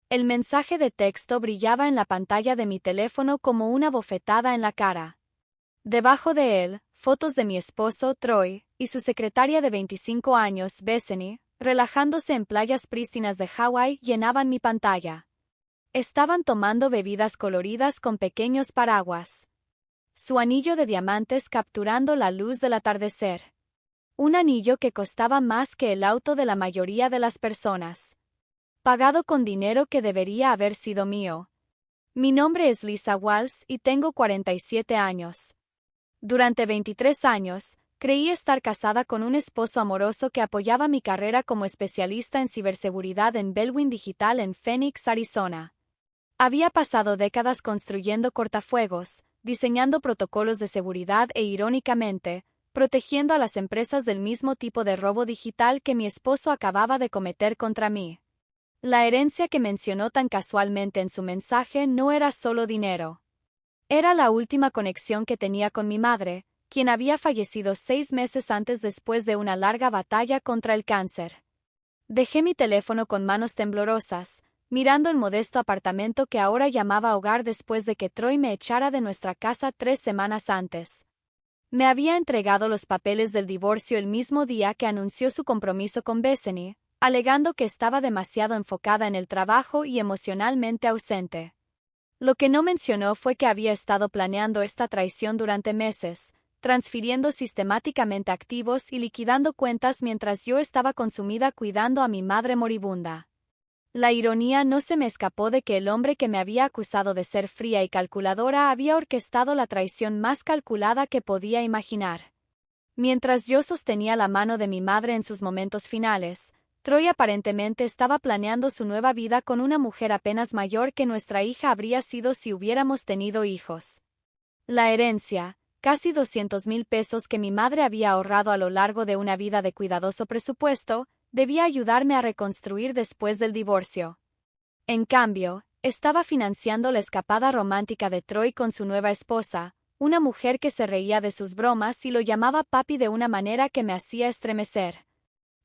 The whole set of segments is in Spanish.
El mensaje de texto brillaba en la pantalla de mi teléfono como una bofetada en la cara. Debajo de él, fotos de mi esposo, Troy, y su secretaria de 25 años, Bethany, relajándose en playas prístinas de Hawái, llenaban mi pantalla. Estaban tomando bebidas coloridas con pequeños paraguas. Su anillo de diamantes capturando la luz del atardecer. Un anillo que costaba más que el auto de la mayoría de las personas. Pagado con dinero que debería haber sido mío. Mi nombre es Lisa Walls y tengo 47 años. Durante 23 años, creí estar casada con un esposo amoroso que apoyaba mi carrera como especialista en ciberseguridad en Bellwin Digital en Phoenix, Arizona. Había pasado décadas construyendo cortafuegos, diseñando protocolos de seguridad e, irónicamente, protegiendo a las empresas del mismo tipo de robo digital que mi esposo acababa de cometer contra mí. La herencia que mencionó tan casualmente en su mensaje no era solo dinero. Era la última conexión que tenía con mi madre, quien había fallecido 6 meses antes después de una larga batalla contra el cáncer. Dejé mi teléfono con manos temblorosas, mirando el modesto apartamento que ahora llamaba hogar después de que Troy me echara de nuestra casa 3 semanas antes. Me había entregado los papeles del divorcio el mismo día que anunció su compromiso con Bethany, alegando que estaba demasiado enfocada en el trabajo y emocionalmente ausente. Lo que no mencionó fue que había estado planeando esta traición durante meses, transfiriendo sistemáticamente activos y liquidando cuentas mientras yo estaba consumida cuidando a mi madre moribunda. La ironía no se me escapó de que el hombre que me había acusado de ser fría y calculadora había orquestado la traición más calculada que podía imaginar. Mientras yo sostenía la mano de mi madre en sus momentos finales, Troy aparentemente estaba planeando su nueva vida con una mujer apenas mayor que nuestra hija habría sido si hubiéramos tenido hijos. La herencia, casi 200,000 pesos que mi madre había ahorrado a lo largo de una vida de cuidadoso presupuesto, debía ayudarme a reconstruir después del divorcio. En cambio, estaba financiando la escapada romántica de Troy con su nueva esposa, una mujer que se reía de sus bromas y lo llamaba papi de una manera que me hacía estremecer.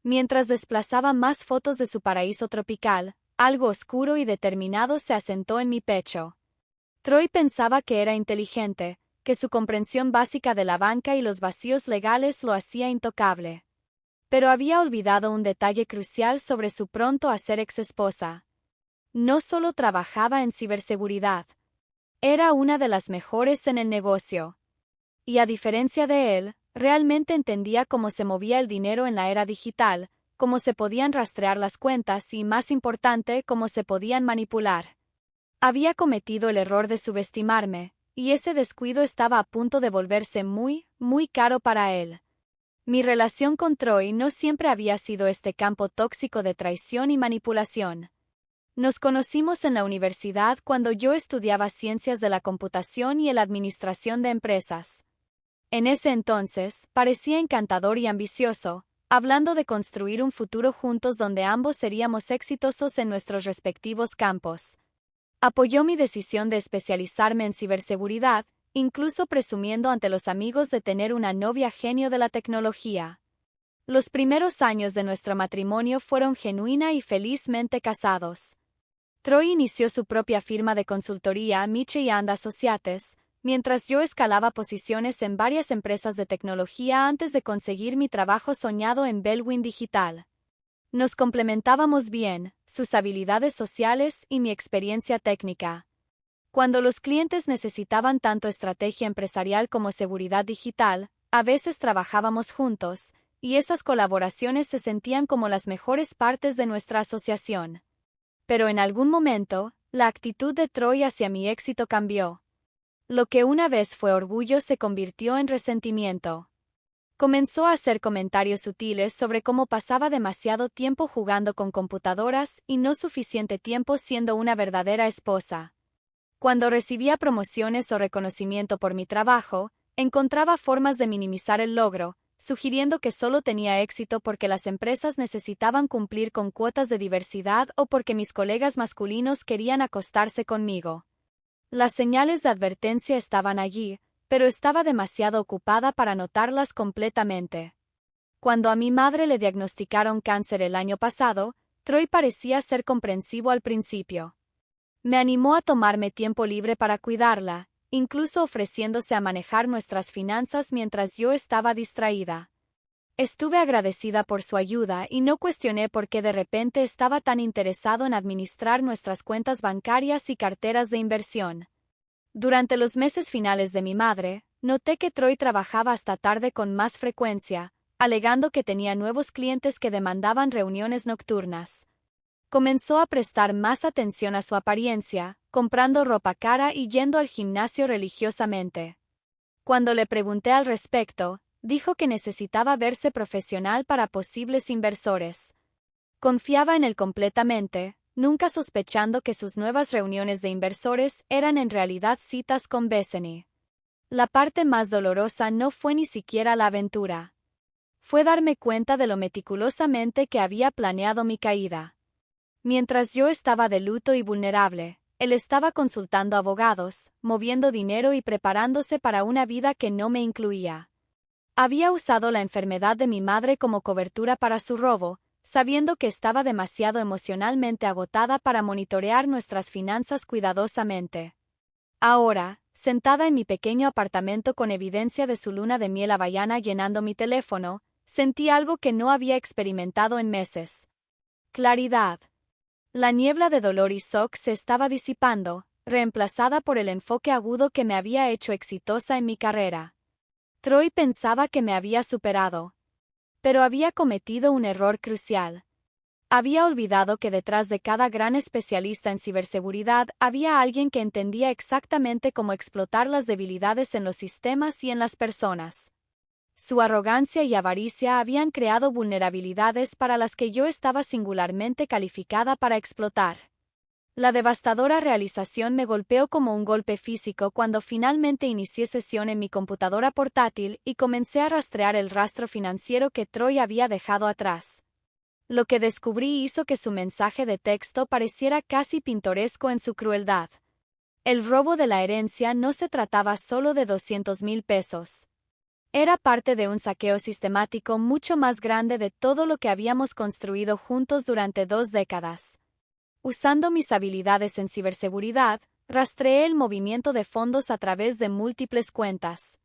Mientras desplazaba más fotos de su paraíso tropical, algo oscuro y determinado se asentó en mi pecho. Troy pensaba que era inteligente, que su comprensión básica de la banca y los vacíos legales lo hacía intocable. Pero había olvidado un detalle crucial sobre su pronto a ser exesposa. No solo trabajaba en ciberseguridad. Era una de las mejores en el negocio. Y a diferencia de él, realmente entendía cómo se movía el dinero en la era digital, cómo se podían rastrear las cuentas y, más importante, cómo se podían manipular. Había cometido el error de subestimarme, y ese descuido estaba a punto de volverse muy, muy caro para él. Mi relación con Troy no siempre había sido este campo tóxico de traición y manipulación. Nos conocimos en la universidad cuando yo estudiaba ciencias de la computación y la administración de empresas. En ese entonces, parecía encantador y ambicioso, hablando de construir un futuro juntos donde ambos seríamos exitosos en nuestros respectivos campos. Apoyó mi decisión de especializarme en ciberseguridad, incluso presumiendo ante los amigos de tener una novia genio de la tecnología. Los primeros años de nuestro matrimonio fueron genuina y felizmente casados. Troy inició su propia firma de consultoría Miche & Associates, mientras yo escalaba posiciones en varias empresas de tecnología antes de conseguir mi trabajo soñado en Bellwin Digital. Nos complementábamos bien, sus habilidades sociales y mi experiencia técnica. Cuando los clientes necesitaban tanto estrategia empresarial como seguridad digital, a veces trabajábamos juntos, y esas colaboraciones se sentían como las mejores partes de nuestra asociación. Pero en algún momento, la actitud de Troy hacia mi éxito cambió. Lo que una vez fue orgullo se convirtió en resentimiento. Comenzó a hacer comentarios sutiles sobre cómo pasaba demasiado tiempo jugando con computadoras y no suficiente tiempo siendo una verdadera esposa. Cuando recibía promociones o reconocimiento por mi trabajo, encontraba formas de minimizar el logro, sugiriendo que solo tenía éxito porque las empresas necesitaban cumplir con cuotas de diversidad o porque mis colegas masculinos querían acostarse conmigo. Las señales de advertencia estaban allí, pero estaba demasiado ocupada para notarlas completamente. Cuando a mi madre le diagnosticaron cáncer el año pasado, Troy parecía ser comprensivo al principio. Me animó a tomarme tiempo libre para cuidarla, incluso ofreciéndose a manejar nuestras finanzas mientras yo estaba distraída. Estuve agradecida por su ayuda y no cuestioné por qué de repente estaba tan interesado en administrar nuestras cuentas bancarias y carteras de inversión. Durante los meses finales de mi madre, noté que Troy trabajaba hasta tarde con más frecuencia, alegando que tenía nuevos clientes que demandaban reuniones nocturnas. Comenzó a prestar más atención a su apariencia, comprando ropa cara y yendo al gimnasio religiosamente. Cuando le pregunté al respecto, dijo que necesitaba verse profesional para posibles inversores. Confiaba en él completamente, nunca sospechando que sus nuevas reuniones de inversores eran en realidad citas con Bethany. La parte más dolorosa no fue ni siquiera la aventura. Fue darme cuenta de lo meticulosamente que había planeado mi caída. Mientras yo estaba de luto y vulnerable, él estaba consultando abogados, moviendo dinero y preparándose para una vida que no me incluía. Había usado la enfermedad de mi madre como cobertura para su robo, sabiendo que estaba demasiado emocionalmente agotada para monitorear nuestras finanzas cuidadosamente. Ahora, sentada en mi pequeño apartamento con evidencia de su luna de miel hawaiana llenando mi teléfono, sentí algo que no había experimentado en meses. Claridad. La niebla de dolor y shock se estaba disipando, reemplazada por el enfoque agudo que me había hecho exitosa en mi carrera. Troy pensaba que me había superado. Pero había cometido un error crucial. Había olvidado que detrás de cada gran especialista en ciberseguridad había alguien que entendía exactamente cómo explotar las debilidades en los sistemas y en las personas. Su arrogancia y avaricia habían creado vulnerabilidades para las que yo estaba singularmente calificada para explotar. La devastadora realización me golpeó como un golpe físico cuando finalmente inicié sesión en mi computadora portátil y comencé a rastrear el rastro financiero que Troy había dejado atrás. Lo que descubrí hizo que su mensaje de texto pareciera casi pintoresco en su crueldad. El robo de la herencia no se trataba solo de 200,000 pesos. Era parte de un saqueo sistemático mucho más grande de todo lo que habíamos construido juntos durante 2 décadas. Usando mis habilidades en ciberseguridad, rastreé el movimiento de fondos a través de múltiples cuentas.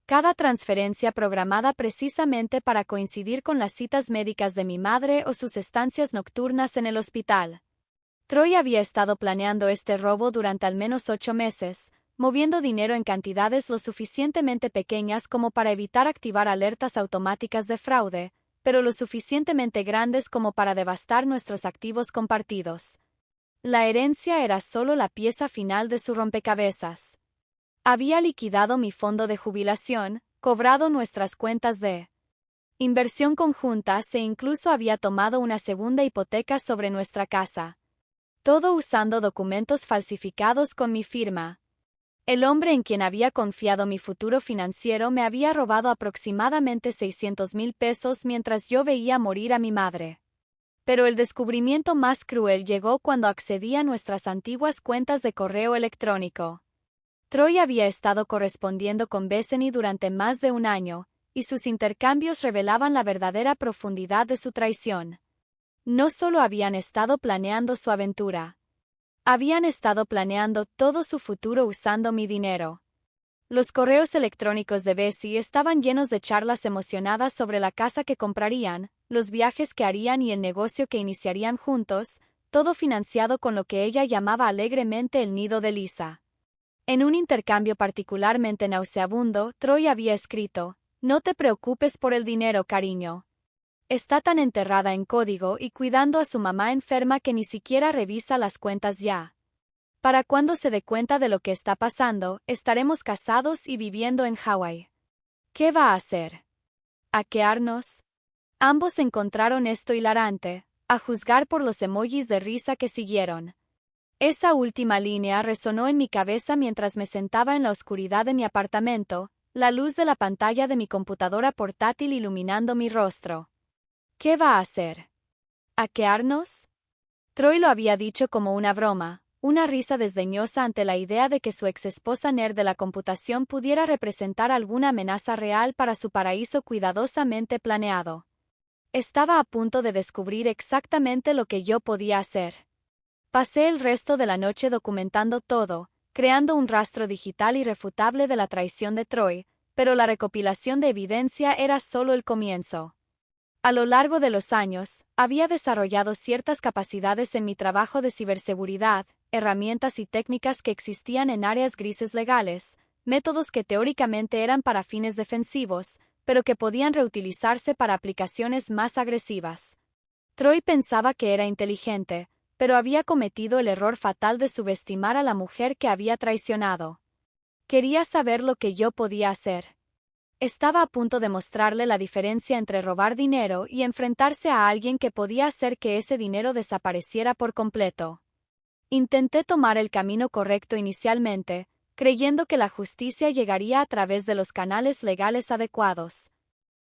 Cada transferencia programada precisamente para coincidir con las citas médicas de mi madre o sus estancias nocturnas en el hospital. Troy había estado planeando este robo durante al menos 8 meses, moviendo dinero en cantidades lo suficientemente pequeñas como para evitar activar alertas automáticas de fraude, pero lo suficientemente grandes como para devastar nuestros activos compartidos. La herencia era solo la pieza final de su rompecabezas. Había liquidado mi fondo de jubilación, cobrado nuestras cuentas de inversión conjuntas e incluso había tomado una segunda hipoteca sobre nuestra casa. Todo usando documentos falsificados con mi firma. El hombre en quien había confiado mi futuro financiero me había robado aproximadamente 600,000 pesos mientras yo veía morir a mi madre. Pero el descubrimiento más cruel llegó cuando accedí a nuestras antiguas cuentas de correo electrónico. Troy había estado correspondiendo con Bethany durante más de un año, y sus intercambios revelaban la verdadera profundidad de su traición. No solo habían estado planeando su aventura. Habían estado planeando todo su futuro usando mi dinero. Los correos electrónicos de Bessie estaban llenos de charlas emocionadas sobre la casa que comprarían, los viajes que harían y el negocio que iniciarían juntos, todo financiado con lo que ella llamaba alegremente el nido de Lisa. En un intercambio particularmente nauseabundo, Troy había escrito: "No te preocupes por el dinero, cariño. Está tan enterrada en código y cuidando a su mamá enferma que ni siquiera revisa las cuentas ya. Para cuando se dé cuenta de lo que está pasando, estaremos casados y viviendo en Hawái. ¿Qué va a hacer? ¿Hackearnos?". Ambos encontraron esto hilarante, a juzgar por los emojis de risa que siguieron. Esa última línea resonó en mi cabeza mientras me sentaba en la oscuridad de mi apartamento, la luz de la pantalla de mi computadora portátil iluminando mi rostro. ¿Qué va a hacer? ¿Hackearnos? Troy lo había dicho como una broma, una risa desdeñosa ante la idea de que su exesposa nerd de la computación pudiera representar alguna amenaza real para su paraíso cuidadosamente planeado. Estaba a punto de descubrir exactamente lo que yo podía hacer. Pasé el resto de la noche documentando todo, creando un rastro digital irrefutable de la traición de Troy, pero la recopilación de evidencia era solo el comienzo. A lo largo de los años, había desarrollado ciertas capacidades en mi trabajo de ciberseguridad, herramientas y técnicas que existían en áreas grises legales, métodos que teóricamente eran para fines defensivos, pero que podían reutilizarse para aplicaciones más agresivas. Troy pensaba que era inteligente, pero había cometido el error fatal de subestimar a la mujer que había traicionado. Quería saber lo que yo podía hacer. Estaba a punto de mostrarle la diferencia entre robar dinero y enfrentarse a alguien que podía hacer que ese dinero desapareciera por completo. Intenté tomar el camino correcto inicialmente, creyendo que la justicia llegaría a través de los canales legales adecuados.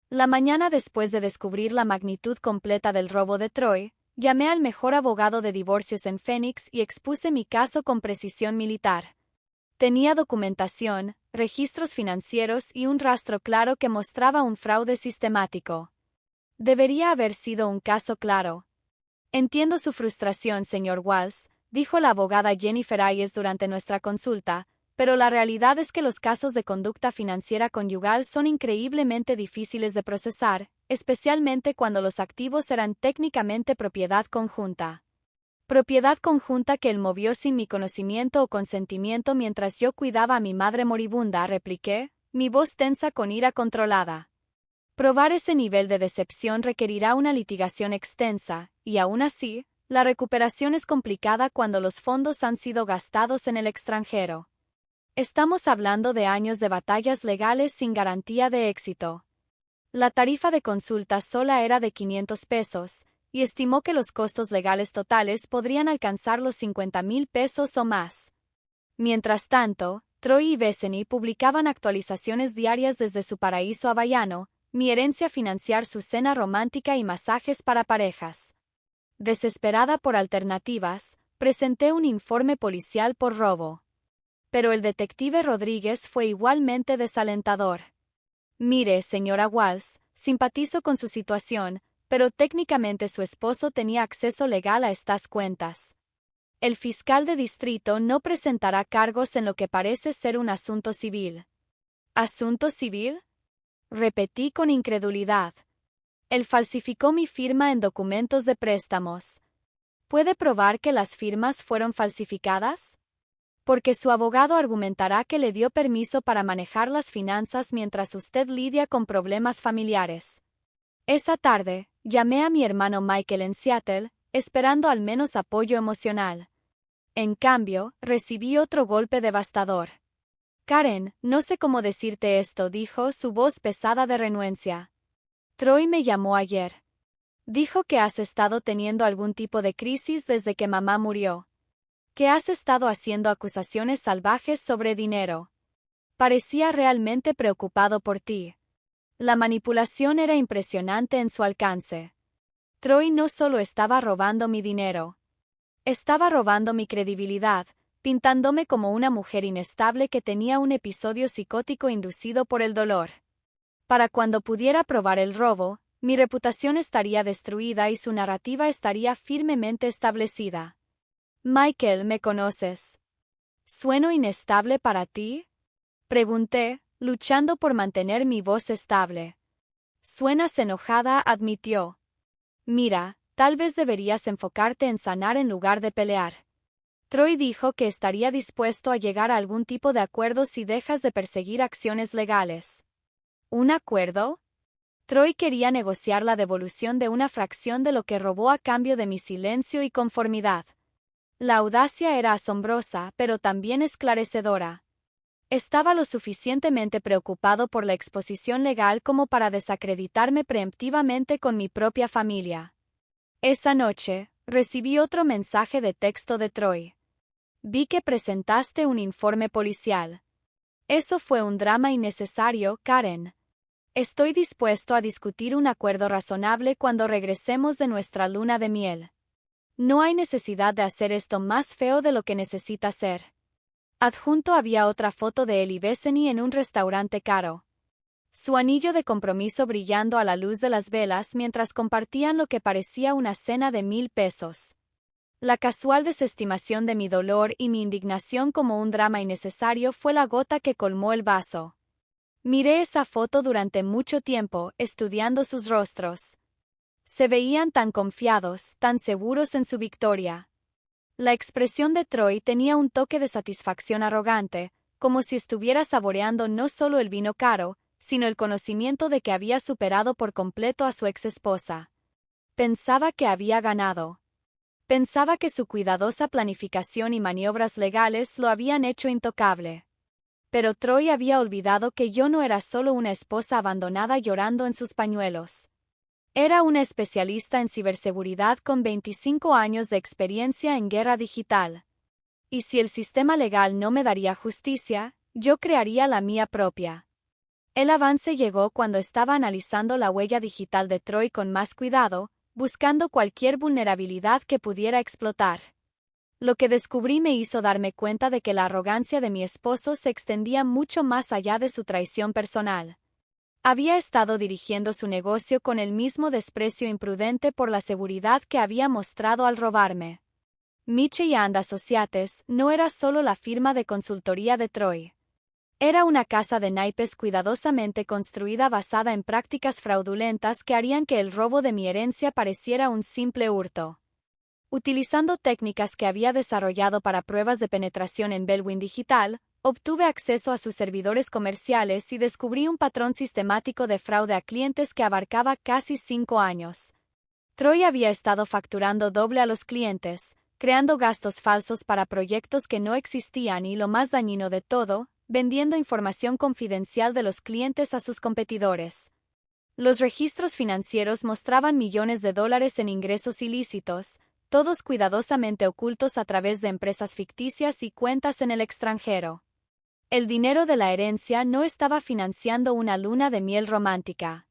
La mañana después de descubrir la magnitud completa del robo de Troy, llamé al mejor abogado de divorcios en Phoenix y expuse mi caso con precisión militar. Tenía documentación, registros financieros y un rastro claro que mostraba un fraude sistemático. Debería haber sido un caso claro. Entiendo su frustración, señor Walls, dijo la abogada Jennifer Ayes durante nuestra consulta, pero la realidad es que los casos de conducta financiera conyugal son increíblemente difíciles de procesar, especialmente cuando los activos eran técnicamente propiedad conjunta. Propiedad conjunta que él movió sin mi conocimiento o consentimiento mientras yo cuidaba a mi madre moribunda, repliqué, mi voz tensa con ira controlada. Probar ese nivel de decepción requerirá una litigación extensa, y aún así, la recuperación es complicada cuando los fondos han sido gastados en el extranjero. Estamos hablando de años de batallas legales sin garantía de éxito. La tarifa de consulta sola era de $500, y estimó que los costos legales totales podrían alcanzar los $50,000 o más. Mientras tanto, Troy y Bethany publicaban actualizaciones diarias desde su paraíso hawaiano, mi herencia financiar, su cena romántica y masajes para parejas. Desesperada por alternativas, presenté un informe policial por robo. Pero el detective Rodríguez fue igualmente desalentador. Mire, señora Walls, simpatizo con su situación, pero técnicamente su esposo tenía acceso legal a estas cuentas. El fiscal de distrito no presentará cargos en lo que parece ser un asunto civil. ¿Asunto civil? Repetí con incredulidad. Él falsificó mi firma en documentos de préstamos. ¿Puede probar que las firmas fueron falsificadas? Porque su abogado argumentará que le dio permiso para manejar las finanzas mientras usted lidia con problemas familiares. Esa tarde, llamé a mi hermano Michael en Seattle, esperando al menos apoyo emocional. En cambio, recibí otro golpe devastador. Karen, no sé cómo decirte esto, dijo, su voz pesada de renuencia. Troy me llamó ayer. Dijo que has estado teniendo algún tipo de crisis desde que mamá murió. Que has estado haciendo acusaciones salvajes sobre dinero. Parecía realmente preocupado por ti. La manipulación era impresionante en su alcance. Troy no solo estaba robando mi dinero. Estaba robando mi credibilidad, pintándome como una mujer inestable que tenía un episodio psicótico inducido por el dolor. Para cuando pudiera probar el robo, mi reputación estaría destruida y su narrativa estaría firmemente establecida. Michael, ¿me conoces? ¿Sueno inestable para ti? Pregunté, luchando por mantener mi voz estable. Suenas enojada, admitió. Mira, tal vez deberías enfocarte en sanar en lugar de pelear. Troy dijo que estaría dispuesto a llegar a algún tipo de acuerdo si dejas de perseguir acciones legales. ¿Un acuerdo? Troy quería negociar la devolución de una fracción de lo que robó a cambio de mi silencio y conformidad. La audacia era asombrosa, pero también esclarecedora. Estaba lo suficientemente preocupado por la exposición legal como para desacreditarme preemptivamente con mi propia familia. Esa noche, recibí otro mensaje de texto de Troy. Vi que presentaste un informe policial. Eso fue un drama innecesario, Karen. Estoy dispuesto a discutir un acuerdo razonable cuando regresemos de nuestra luna de miel. No hay necesidad de hacer esto más feo de lo que necesita ser. Adjunto había otra foto de él y Bethany en un restaurante caro. su anillo de compromiso brillando a la luz de las velas mientras compartían lo que parecía una cena de 1,000 pesos. La casual desestimación de mi dolor y mi indignación como un drama innecesario fue la gota que colmó el vaso. Miré esa foto durante mucho tiempo, estudiando sus rostros. Se veían tan confiados, tan seguros en su victoria. La expresión de Troy tenía un toque de satisfacción arrogante, como si estuviera saboreando no solo el vino caro, sino el conocimiento de que había superado por completo a su exesposa. Pensaba que había ganado. Pensaba que su cuidadosa planificación y maniobras legales lo habían hecho intocable. Pero Troy había olvidado que yo no era solo una esposa abandonada llorando en sus pañuelos. Era una especialista en ciberseguridad con 25 años de experiencia en guerra digital. Y si el sistema legal no me daría justicia, yo crearía la mía propia. El avance llegó cuando estaba analizando la huella digital de Troy con más cuidado, buscando cualquier vulnerabilidad que pudiera explotar. Lo que descubrí me hizo darme cuenta de que la arrogancia de mi esposo se extendía mucho más allá de su traición personal. Había estado dirigiendo su negocio con el mismo desprecio imprudente por la seguridad que había mostrado al robarme. Miche and Associates no era solo la firma de consultoría de Troy. Era una casa de naipes cuidadosamente construida basada en prácticas fraudulentas que harían que el robo de mi herencia pareciera un simple hurto. Utilizando técnicas que había desarrollado para pruebas de penetración en Bellwin Digital, obtuve acceso a sus servidores comerciales y descubrí un patrón sistemático de fraude a clientes que abarcaba casi 5 años. Troy había estado facturando doble a los clientes, creando gastos falsos para proyectos que no existían y, lo más dañino de todo, vendiendo información confidencial de los clientes a sus competidores. Los registros financieros mostraban millones de dólares en ingresos ilícitos, todos cuidadosamente ocultos a través de empresas ficticias y cuentas en el extranjero. El dinero de la herencia no estaba financiando una luna de miel romántica.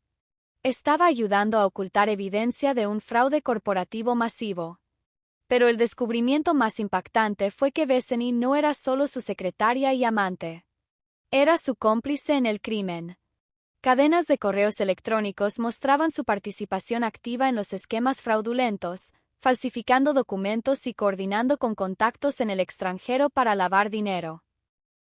Estaba ayudando a ocultar evidencia de un fraude corporativo masivo. Pero el descubrimiento más impactante fue que Bethany no era solo su secretaria y amante. Era su cómplice en el crimen. Cadenas de correos electrónicos mostraban su participación activa en los esquemas fraudulentos, falsificando documentos y coordinando con contactos en el extranjero para lavar dinero.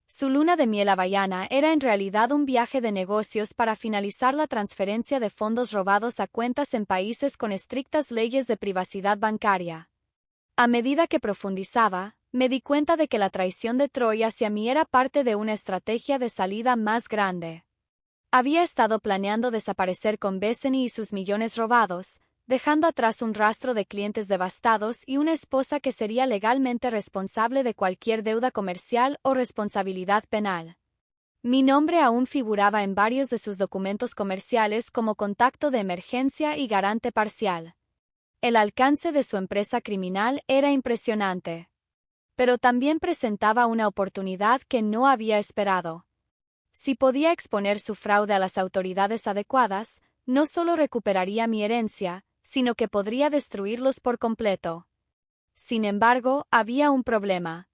Su luna de miel hawaiana era en realidad un viaje de negocios para finalizar la transferencia de fondos robados a cuentas en países con estrictas leyes de privacidad bancaria. A medida que profundizaba, me di cuenta de que la traición de Troy hacia mí era parte de una estrategia de salida más grande. Había estado planeando desaparecer con Bethany y sus millones robados, dejando atrás un rastro de clientes devastados y una esposa que sería legalmente responsable de cualquier deuda comercial o responsabilidad penal. Mi nombre aún figuraba en varios de sus documentos comerciales como contacto de emergencia y garante parcial. El alcance de su empresa criminal era impresionante. Pero también presentaba una oportunidad que no había esperado. Si podía exponer su fraude a las autoridades adecuadas, no solo recuperaría mi herencia, sino que podría destruirlos por completo. Sin embargo, había un problema.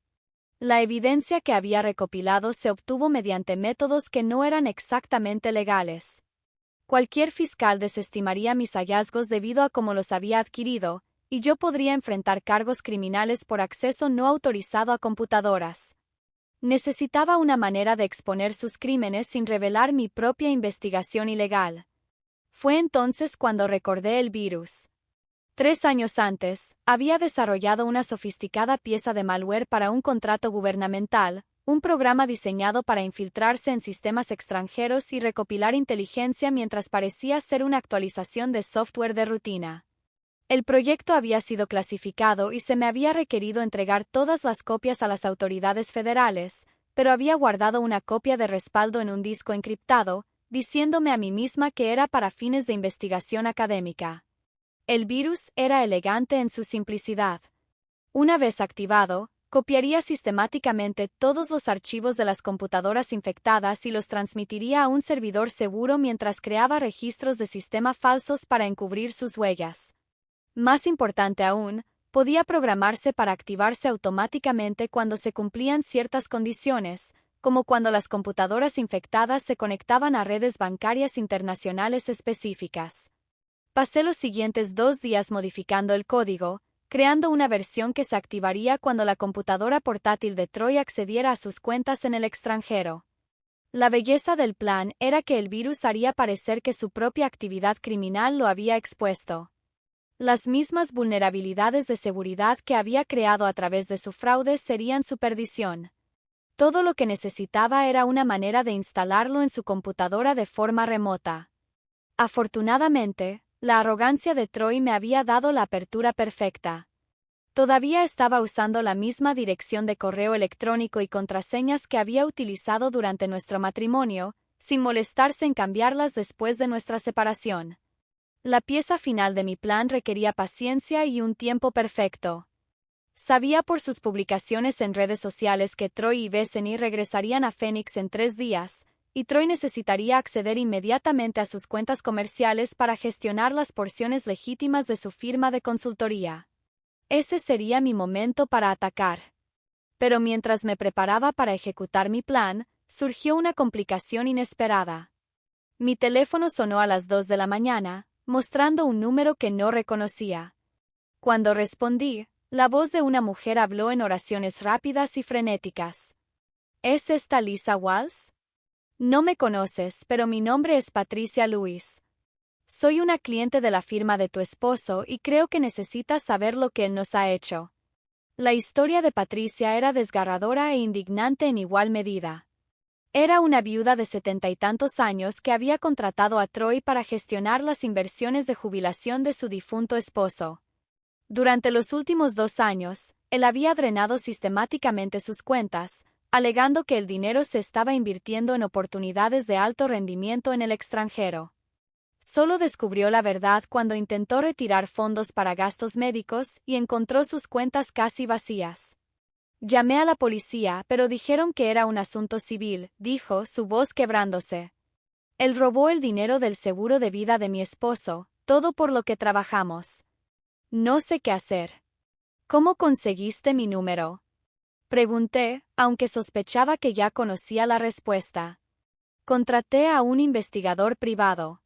La evidencia que había recopilado se obtuvo mediante métodos que no eran exactamente legales. Cualquier fiscal desestimaría mis hallazgos debido a cómo los había adquirido, y yo podría enfrentar cargos criminales por acceso no autorizado a computadoras. Necesitaba una manera de exponer sus crímenes sin revelar mi propia investigación ilegal. Fue entonces cuando recordé el virus. 3 años antes, había desarrollado una sofisticada pieza de malware para un contrato gubernamental, un programa diseñado para infiltrarse en sistemas extranjeros y recopilar inteligencia mientras parecía ser una actualización de software de rutina. El proyecto había sido clasificado y se me había requerido entregar todas las copias a las autoridades federales, pero había guardado una copia de respaldo en un disco encriptado, diciéndome a mí misma que era para fines de investigación académica. El virus era elegante en su simplicidad. Una vez activado, copiaría sistemáticamente todos los archivos de las computadoras infectadas y los transmitiría a un servidor seguro mientras creaba registros de sistema falsos para encubrir sus huellas. Más importante aún, podía programarse para activarse automáticamente cuando se cumplían ciertas condiciones, como cuando las computadoras infectadas se conectaban a redes bancarias internacionales específicas. Pasé los siguientes 2 días modificando el código, creando una versión que se activaría cuando la computadora portátil de Troy accediera a sus cuentas en el extranjero. La belleza del plan era que el virus haría parecer que su propia actividad criminal lo había expuesto. Las mismas vulnerabilidades de seguridad que había creado a través de su fraude serían su perdición. Todo lo que necesitaba era una manera de instalarlo en su computadora de forma remota. Afortunadamente, la arrogancia de Troy me había dado la apertura perfecta. Todavía estaba usando la misma dirección de correo electrónico y contraseñas que había utilizado durante nuestro matrimonio, sin molestarse en cambiarlas después de nuestra separación. La pieza final de mi plan requería paciencia y un tiempo perfecto. Sabía por sus publicaciones en redes sociales que Troy y Bethany regresarían a Phoenix en 3 días, y Troy necesitaría acceder inmediatamente a sus cuentas comerciales para gestionar las porciones legítimas de su firma de consultoría. Ese sería mi momento para atacar. Pero mientras me preparaba para ejecutar mi plan, surgió una complicación inesperada. Mi teléfono sonó a las 2 de la mañana, mostrando un número que no reconocía. Cuando respondí, la voz de una mujer habló en oraciones rápidas y frenéticas. ¿Es esta Lisa Walls? No me conoces, pero mi nombre es Patricia Lewis. Soy una cliente de la firma de tu esposo y creo que necesitas saber lo que él nos ha hecho. La historia de Patricia era desgarradora e indignante en igual medida. Era una viuda de 70 y tantos años que había contratado a Troy para gestionar las inversiones de jubilación de su difunto esposo. Durante los últimos 2 años, él había drenado sistemáticamente sus cuentas, alegando que el dinero se estaba invirtiendo en oportunidades de alto rendimiento en el extranjero. Solo descubrió la verdad cuando intentó retirar fondos para gastos médicos y encontró sus cuentas casi vacías. Llamé a la policía, pero dijeron que era un asunto civil, dijo, su voz quebrándose. Él robó el dinero del seguro de vida de mi esposo, todo por lo que trabajamos. No sé qué hacer. ¿Cómo conseguiste mi número? Pregunté, aunque sospechaba que ya conocía la respuesta. Contraté a un investigador privado.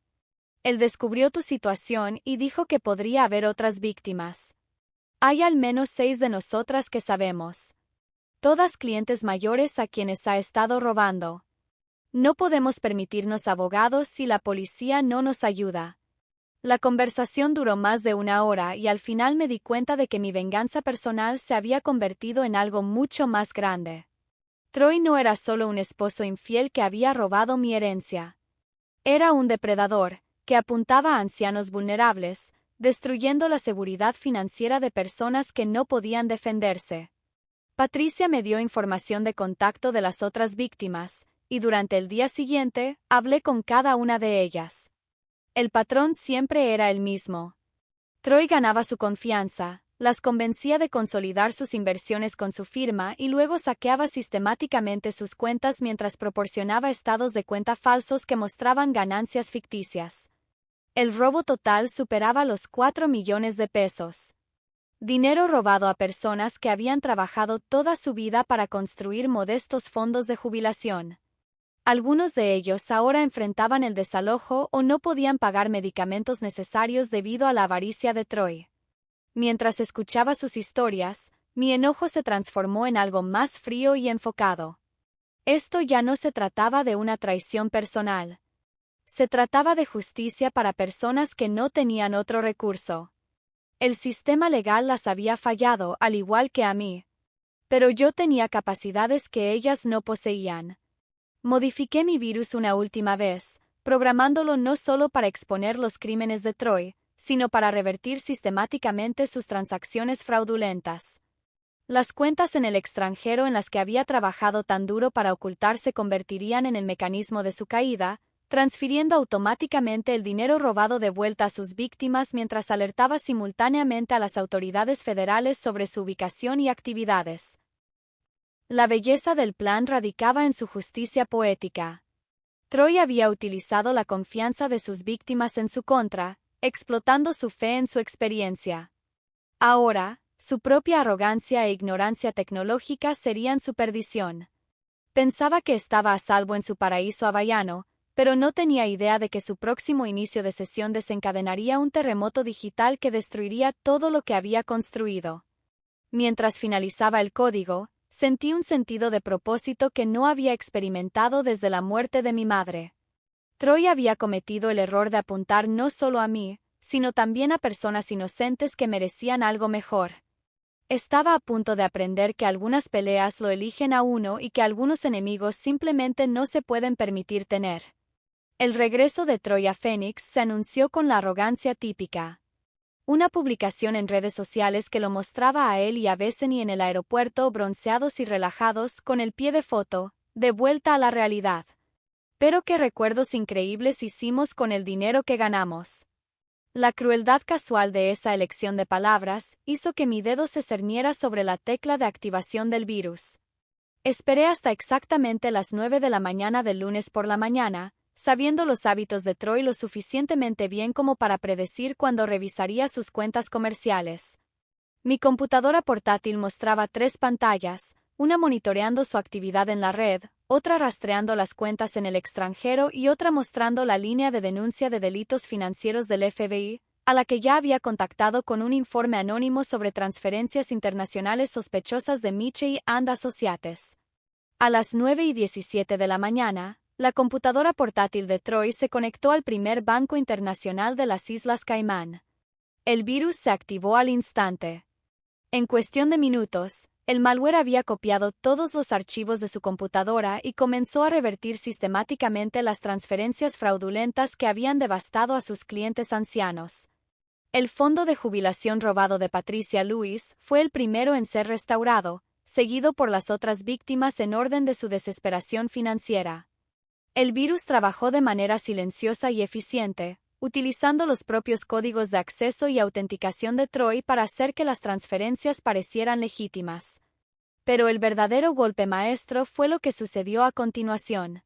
Él descubrió tu situación y dijo que podría haber otras víctimas. Hay al menos 6 de nosotras que sabemos. Todas clientes mayores a quienes ha estado robando. No podemos permitirnos abogados si la policía no nos ayuda. La conversación duró más de 1 hora y al final me di cuenta de que mi venganza personal se había convertido en algo mucho más grande. Troy no era solo un esposo infiel que había robado mi herencia. Era un depredador, que apuntaba a ancianos vulnerables, destruyendo la seguridad financiera de personas que no podían defenderse. Patricia me dio información de contacto de las otras víctimas, y durante el día siguiente, hablé con cada una de ellas. El patrón siempre era el mismo. Troy ganaba su confianza, las convencía de consolidar sus inversiones con su firma y luego saqueaba sistemáticamente sus cuentas mientras proporcionaba estados de cuenta falsos que mostraban ganancias ficticias. El robo total superaba los 4 millones de pesos. Dinero robado a personas que habían trabajado toda su vida para construir modestos fondos de jubilación. Algunos de ellos ahora enfrentaban el desalojo o no podían pagar medicamentos necesarios debido a la avaricia de Troy. Mientras escuchaba sus historias, mi enojo se transformó en algo más frío y enfocado. Esto ya no se trataba de una traición personal. Se trataba de justicia para personas que no tenían otro recurso. El sistema legal las había fallado, al igual que a mí. Pero yo tenía capacidades que ellas no poseían. Modifiqué mi virus una última vez, programándolo no solo para exponer los crímenes de Troy, sino para revertir sistemáticamente sus transacciones fraudulentas. Las cuentas en el extranjero en las que había trabajado tan duro para ocultar se convertirían en el mecanismo de su caída, transfiriendo automáticamente el dinero robado de vuelta a sus víctimas mientras alertaba simultáneamente a las autoridades federales sobre su ubicación y actividades. La belleza del plan radicaba en su justicia poética. Troy había utilizado la confianza de sus víctimas en su contra, explotando su fe en su experiencia. Ahora, su propia arrogancia e ignorancia tecnológica serían su perdición. Pensaba que estaba a salvo en su paraíso hawaiano, pero no tenía idea de que su próximo inicio de sesión desencadenaría un terremoto digital que destruiría todo lo que había construido. Mientras finalizaba el código, sentí un sentido de propósito que no había experimentado desde la muerte de mi madre. Troy había cometido el error de apuntar no solo a mí, sino también a personas inocentes que merecían algo mejor. Estaba a punto de aprender que algunas peleas lo eligen a uno y que algunos enemigos simplemente no se pueden permitir tener. El regreso de Troy a Phoenix se anunció con la arrogancia típica. Una publicación en redes sociales que lo mostraba a él y a Bethany en el aeropuerto bronceados y relajados con el pie de foto, de vuelta a la realidad. Pero qué recuerdos increíbles hicimos con el dinero que ganamos. La crueldad casual de esa elección de palabras hizo que mi dedo se cerniera sobre la tecla de activación del virus. Esperé hasta exactamente las 9 de la mañana del lunes por la mañana, sabiendo los hábitos de Troy lo suficientemente bien como para predecir cuándo revisaría sus cuentas comerciales. Mi computadora portátil mostraba 3 pantallas, una monitoreando su actividad en la red, otra rastreando las cuentas en el extranjero y otra mostrando la línea de denuncia de delitos financieros del FBI, a la que ya había contactado con un informe anónimo sobre transferencias internacionales sospechosas de Michie and Associates. A las 9:17 de la mañana, la computadora portátil de Troy se conectó al primer banco internacional de las Islas Caimán. El virus se activó al instante. En cuestión de minutos, el malware había copiado todos los archivos de su computadora y comenzó a revertir sistemáticamente las transferencias fraudulentas que habían devastado a sus clientes ancianos. El fondo de jubilación robado de Patricia Lewis fue el primero en ser restaurado, seguido por las otras víctimas en orden de su desesperación financiera. El virus trabajó de manera silenciosa y eficiente, utilizando los propios códigos de acceso y autenticación de Troy para hacer que las transferencias parecieran legítimas. Pero el verdadero golpe maestro fue lo que sucedió a continuación.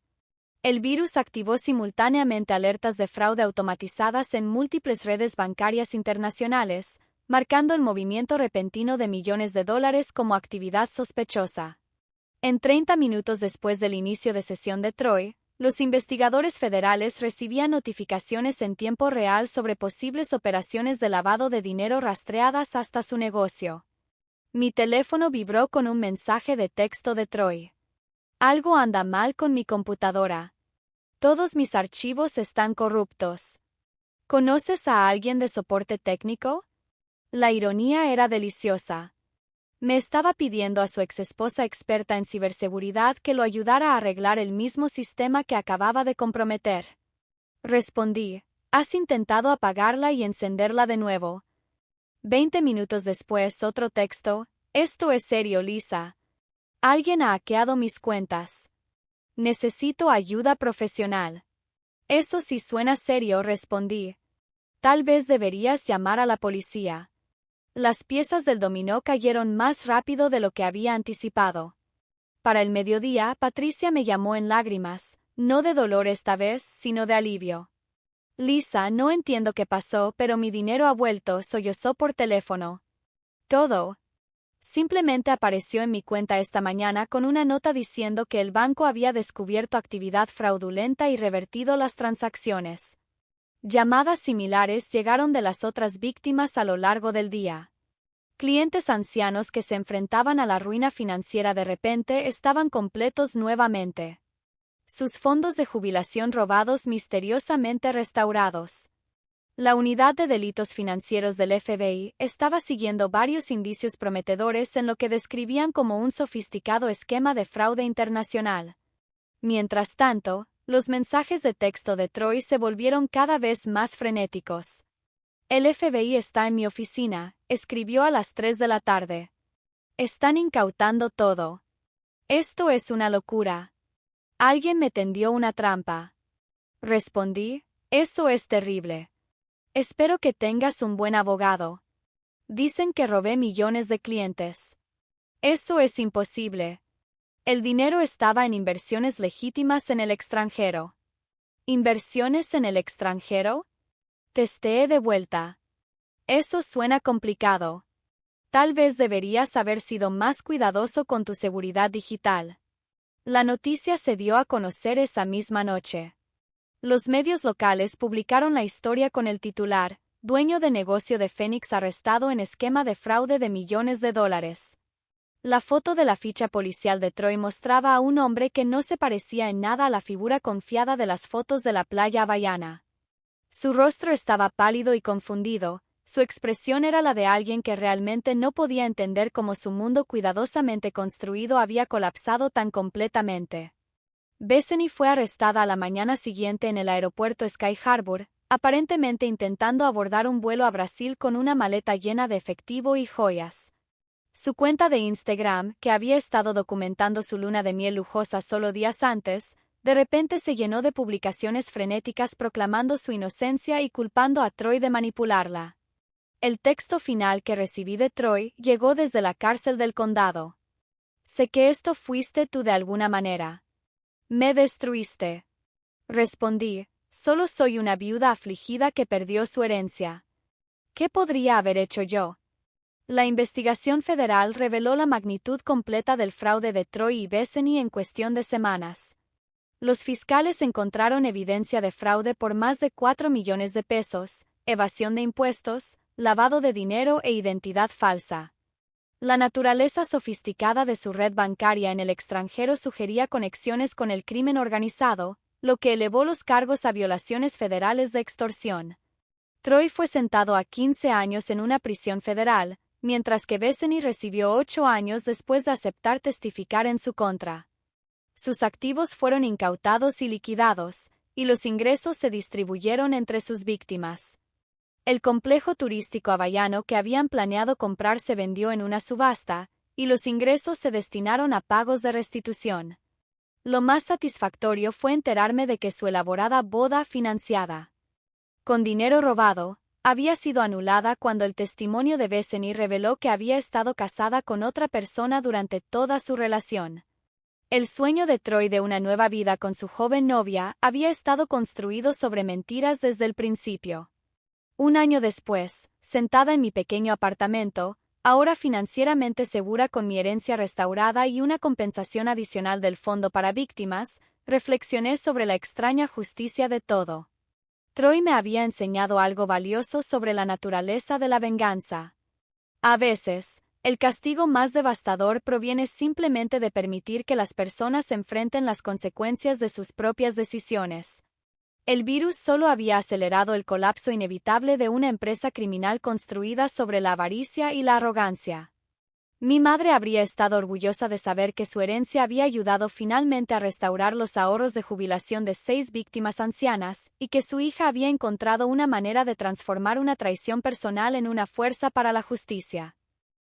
El virus activó simultáneamente alertas de fraude automatizadas en múltiples redes bancarias internacionales, marcando el movimiento repentino de millones de dólares como actividad sospechosa. En 30 minutos después del inicio de sesión de Troy, los investigadores federales recibían notificaciones en tiempo real sobre posibles operaciones de lavado de dinero rastreadas hasta su negocio. Mi teléfono vibró con un mensaje de texto de Troy. Algo anda mal con mi computadora. Todos mis archivos están corruptos. ¿Conoces a alguien de soporte técnico? La ironía era deliciosa. Me estaba pidiendo a su exesposa experta en ciberseguridad que lo ayudara a arreglar el mismo sistema que acababa de comprometer. Respondí, ¿has intentado apagarla y encenderla de nuevo? 20 minutos después, otro texto, esto es serio, Lisa. Alguien ha hackeado mis cuentas. Necesito ayuda profesional. Eso sí suena serio, respondí. Tal vez deberías llamar a la policía. Las piezas del dominó cayeron más rápido de lo que había anticipado. Para el mediodía, Patricia me llamó en lágrimas, no de dolor esta vez, sino de alivio. Lisa, no entiendo qué pasó, pero mi dinero ha vuelto, sollozó por teléfono. Todo. Simplemente apareció en mi cuenta esta mañana con una nota diciendo que el banco había descubierto actividad fraudulenta y revertido las transacciones. Llamadas similares llegaron de las otras víctimas a lo largo del día. Clientes ancianos que se enfrentaban a la ruina financiera de repente estaban completos nuevamente. Sus fondos de jubilación robados misteriosamente restaurados. La unidad de delitos financieros del FBI estaba siguiendo varios indicios prometedores en lo que describían como un sofisticado esquema de fraude internacional. Mientras tanto, los mensajes de texto de Troy se volvieron cada vez más frenéticos. El FBI está en mi oficina, escribió a las 3 de la tarde. Están incautando todo. Esto es una locura. Alguien me tendió una trampa. Respondí, eso es terrible. Espero que tengas un buen abogado. Dicen que robé millones de clientes. Eso es imposible. El dinero estaba en inversiones legítimas en el extranjero. ¿Inversiones en el extranjero? Testeé de vuelta. Eso suena complicado. Tal vez deberías haber sido más cuidadoso con tu seguridad digital. La noticia se dio a conocer esa misma noche. Los medios locales publicaron la historia con el titular, dueño de negocio de Phoenix arrestado en esquema de fraude de millones de dólares. La foto de la ficha policial de Troy mostraba a un hombre que no se parecía en nada a la figura confiada de las fotos de la playa hawaiana. Su rostro estaba pálido y confundido, su expresión era la de alguien que realmente no podía entender cómo su mundo cuidadosamente construido había colapsado tan completamente. Bethany fue arrestada a la mañana siguiente en el aeropuerto Sky Harbor, aparentemente intentando abordar un vuelo a Brasil con una maleta llena de efectivo y joyas. Su cuenta de Instagram, que había estado documentando su luna de miel lujosa solo días antes, de repente se llenó de publicaciones frenéticas proclamando su inocencia y culpando a Troy de manipularla. El texto final que recibí de Troy llegó desde la cárcel del condado. Sé que esto fuiste tú de alguna manera. Me destruiste. Respondí, solo soy una viuda afligida que perdió su herencia. ¿Qué podría haber hecho yo? La investigación federal reveló la magnitud completa del fraude de Troy y Bethany en cuestión de semanas. Los fiscales encontraron evidencia de fraude por más de 4 millones de pesos, evasión de impuestos, lavado de dinero e identidad falsa. La naturaleza sofisticada de su red bancaria en el extranjero sugería conexiones con el crimen organizado, lo que elevó los cargos a violaciones federales de extorsión. Troy fue sentado a 15 años en una prisión federal, mientras que Bethany recibió 8 años después de aceptar testificar en su contra. Sus activos fueron incautados y liquidados, y los ingresos se distribuyeron entre sus víctimas. El complejo turístico hawaiano que habían planeado comprar se vendió en una subasta, y los ingresos se destinaron a pagos de restitución. Lo más satisfactorio fue enterarme de que su elaborada boda financiada con dinero robado había sido anulada cuando el testimonio de Bethany reveló que había estado casada con otra persona durante toda su relación. El sueño de Troy de una nueva vida con su joven novia había estado construido sobre mentiras desde el principio. Un año después, sentada en mi pequeño apartamento, ahora financieramente segura con mi herencia restaurada y una compensación adicional del Fondo para Víctimas, reflexioné sobre la extraña justicia de todo. Troy me había enseñado algo valioso sobre la naturaleza de la venganza. A veces, el castigo más devastador proviene simplemente de permitir que las personas enfrenten las consecuencias de sus propias decisiones. El virus solo había acelerado el colapso inevitable de una empresa criminal construida sobre la avaricia y la arrogancia. Mi madre habría estado orgullosa de saber que su herencia había ayudado finalmente a restaurar los ahorros de jubilación de 6 víctimas ancianas, y que su hija había encontrado una manera de transformar una traición personal en una fuerza para la justicia.